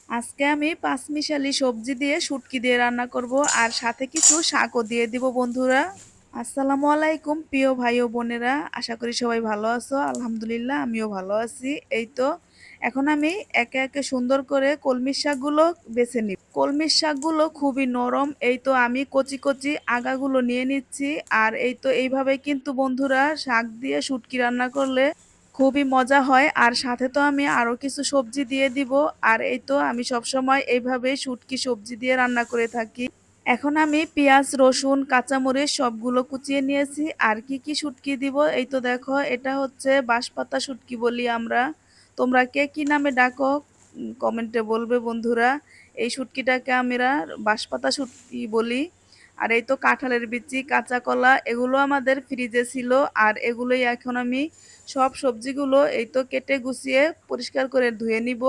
আজকে আমি পাঁচমিশালি সবজি দিয়ে শুটকি দিয়ে রান্না করব আর সাথে কিছু শাকও দিয়ে দিব বন্ধুরা। আসসালামু আলাইকুম প্রিয় ভাই ও বোনেরা, আশা করি সবাই ভালো আছো। আলহামদুলিল্লাহ আমিও ভালো আছি। এই তো এখন আমি একে একে সুন্দর করে কলমির শাকগুলো বেছে নিই। কলমির শাকগুলো খুবই নরম, এই তো আমি কচি কচি আগাগুলো নিয়ে নিচ্ছি। আর এই তো এইভাবে কিন্তু বন্ধুরা শাক দিয়ে শুটকি রান্না করলে খুবই মজা হয়। আর সাথে তো আমি আরো কিছু সবজি দিয়ে দিব। আর এই তো আমি সবসময় এইভাবেই শুটকি সবজি দিয়ে রান্না করে থাকি। এখন আমি পেঁয়াজ রসুন কাঁচামরিচ সবগুলো কুচিয়ে নিয়েছি। আর কি কি শুটকি দিব, এই তো দেখো, এটা হচ্ছে বাঁশপাতা শুটকি বলি আমরা। তোমরা কে কি নামে ডাকো কমেন্টে বলবে বন্ধুরা। এই শুটকিটাকে আমরা বাঁশপাতা শুটকি বলি। আর এই তো কাঁঠালের বিচি কাঁচা কলা এগুলো আমাদের ফ্রিজে ছিল। আর এগুলোই এখন আমি সব সবজিগুলো এই তো কেটে গুছিয়ে পরিষ্কার করে ধুয়ে নিব।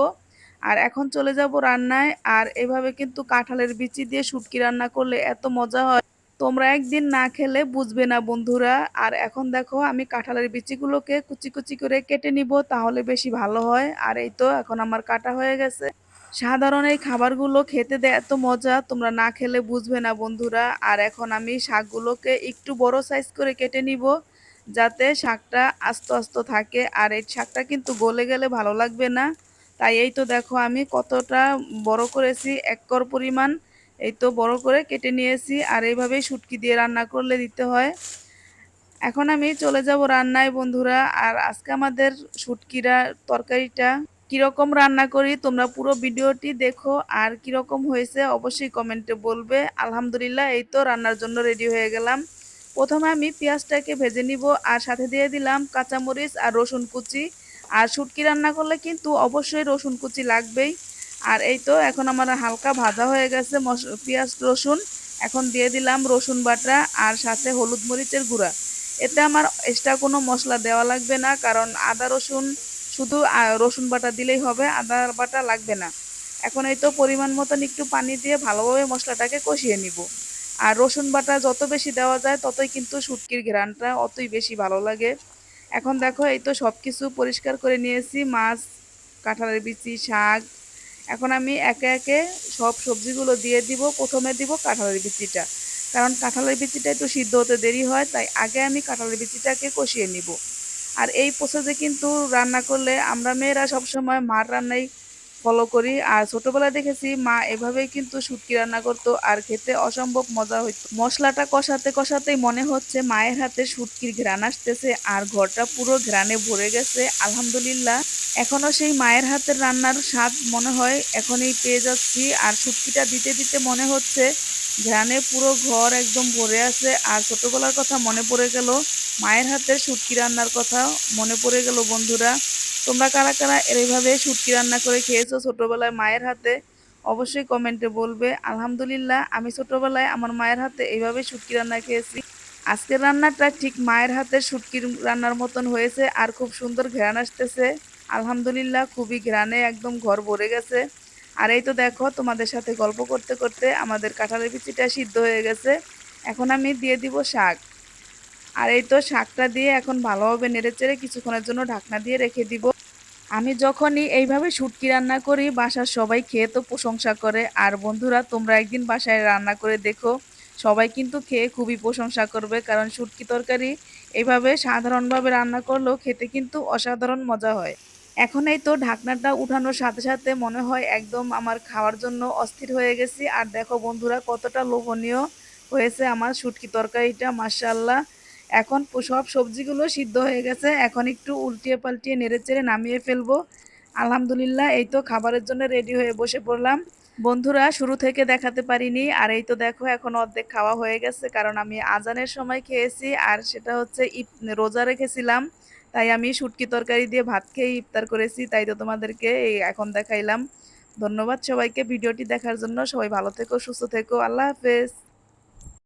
আর এখন চলে যাব রান্নায়। আর এভাবে কিন্তু কাঁঠালের বিচি দিয়ে শুটকি রান্না করলে এত মজা হয়, তোমরা একদিন না খেলে বুঝবে না বন্ধুরা। আর এখন দেখো আমি কাঁঠালের বিচিগুলোকে কুচি কুচি করে কেটে নিব, তাহলে বেশি ভালো হয়। আর এই তো এখন আমার কাটা হয়ে গেছে। সাধারণ এই খাবারগুলো খেতে দেয় এত মজা, তোমরা না খেলে বুঝবে না বন্ধুরা। আর এখন আমি শাকগুলোকে একটু বড় সাইজ করে কেটে নিব, যাতে শাকটা আস্ত আস্ত থাকে। আর এই শাকটা কিন্তু গলে গেলে ভালো লাগবে না। তাই এই তো দেখো আমি কতটা বড় করেছি, এক কর পরিমাণ এই তো বড় করে কেটে নিয়েছি। আর এইভাবেই শুটকি দিয়ে রান্না করলে দিতে হয়। এখন আমি চলে যাব রান্নায় বন্ধুরা। আর আজকে আমাদের শুটকিরা তরকারিটা কিরকম রান্না করি তোমরা পুরো ভিডিওটি দেখো। আর কিরকম হয়েছে অবশ্যই কমেন্টে বলবে। আলহামদুলিল্লাহ এই তো রান্নার জন্য রেডি হয়ে গেলাম। প্রথমে আমি পেঁয়াজটাকে ভেজে নিব, আর সাথে দিয়ে দিলাম কাঁচামরিচ আর রসুন কুচি। আর শুটকি রান্না করলে কিন্তু অবশ্যই রসুন কুচি লাগবেই। আর এই তো এখন আমার হালকা ভাজা হয়ে গেছে পেঁয়াজ রসুন। এখন দিয়ে দিলাম রসুন বাটা আর সাথে হলুদ মরিচের গুঁড়া। এতে আমার এক্সট্রা কোনো মশলা দেওয়া লাগবে না, কারণ আদা রসুন শুধু রসুন বাটা দিলেই হবে, আদা বাটা লাগবে না। এখন এই তো পরিমাণ মতন একটু পানি দিয়ে ভালোভাবে মশলাটাকে কষিয়ে নিব। আর রসুন বাটা যত বেশি দেওয়া যায় ততই কিন্তু শুটকির ঘ্রাণটা অতই বেশি ভালো লাগে। এখন দেখো এই তো সব কিছু পরিষ্কার করে নিয়েছি, মাছ, কাঁঠালের বিচি, শাক। এখন আমি একে একে সব সবজিগুলো দিয়ে দিব। প্রথমে দিব কাঁঠালের বিচিটা, কারণ কাঁঠালের বিচিটা একটু সিদ্ধ হতে দেরি হয়, তাই আগে আমি কাঁঠালের বিচিটাকে কষিয়ে নিব। আর এই প্রসেসে কিন্তু রান্না করলে আমরা মেয়েরা সবসময় মার রান্নাই ফলো করি। আর ছোটবেলায় দেখেছি মা এভাবেই কিন্তু শুটকি রান্না করতো, আর খেতে অসম্ভব মজা হইতো। মশলাটা কষাতে কষাতেই মনে হচ্ছে মায়ের হাতে শুটকির ঘ্রাণ আসতেছে, আর ঘরটা পুরো ঘ্রাণে ভরে গেছে। আলহামদুলিল্লাহ এখনো সেই মায়ের হাতের রান্নার স্বাদ মনে হয় এখনই পেয়ে যাচ্ছি। আর শুটকিটা দিতে দিতে মনে হচ্ছে ঘ্রাণে পুরো ঘর একদম ভরে আছে। আর ছোটবেলার কথা মনে পড়ে গেল, মায়ের হাতের শুটকি রান্নার কথা মনে পড়ে গেল বন্ধুরা। তোমরা কারা কারা এইভাবে শুটকি রান্না করে খেয়েছো ছোটবেলায় মায়ের হাতে, অবশ্যই কমেন্টে বলবে। আলহামদুলিল্লাহ আমি ছোটবেলায় আমার মায়ের হাতে এইভাবে শুটকি রান্না খেয়েছি। আজকের রান্নাটা ঠিক মায়ের হাতের শুটকির রান্নার মতন হয়েছে, আর খুব সুন্দর ঘ্রাণ আসতেছে। আলহামদুলিল্লাহ খুবই ঘ্রাণে একদম ঘর ভরে গেছে। আর এই তো দেখো তোমাদের সাথে গল্প করতে করতে আমাদের কাঁঠালের বিচিটা সিদ্ধ হয়ে গেছে। এখন আমি দিয়ে দিব শাক। আর এই তো শাকটা দিয়ে এখন ভালোভাবে নেড়েচেড়ে কিছুক্ষণের জন্য ঢাকনা দিয়ে রেখে দিব। আমি যখনই এইভাবে শুটকি রান্না করি বাসার সবাই খেয়ে তো প্রশংসা করে। আর বন্ধুরা তোমরা একদিন বাসায় রান্না করে দেখো, সবাই কিন্তু খেয়ে খুবই প্রশংসা করবে, কারণ শুটকি তরকারি এইভাবে সাধারণভাবে রান্না করলেও খেতে কিন্তু অসাধারণ মজা হয়। এখন এই তো ঢাকনাটা উঠানোর সাথে সাথে মনে হয় একদম আমার খাওয়ার জন্য অস্থির হয়ে গেছি। আর দেখো বন্ধুরা কতটা লোভনীয় হয়েছে আমার শুটকি তরকারিটা, মাশাআল্লাহ। এখন সব সবজিগুলো সিদ্ধ হয়ে গেছে, এখন একটু উল্টিয়ে পাল্টিয়ে নেড়েচেড়ে নামিয়ে ফেলবো। আলহামদুলিল্লাহ এই তো খাবারের জন্য রেডি হয়ে বসে পড়লাম বন্ধুরা। শুরু থেকে দেখাতে পারিনি। আর এই তো দেখো এখন অর্ধেক খাওয়া হয়ে গেছে, কারণ আমি আজানের সময় খেয়েছি, আর সেটা হচ্ছে রোজা রেখেছিলাম। তাই আমি শুটকি তরকারি দিয়ে ভাত খেয়ে ইফতার করেছি, তাই তো তোমাদেরকে এই এখন দেখাইলাম। ধন্যবাদ সবাইকে ভিডিওটি দেখার জন্য। সবাই ভালো থেকো, সুস্থ থেকো, আল্লাহ হাফেজ।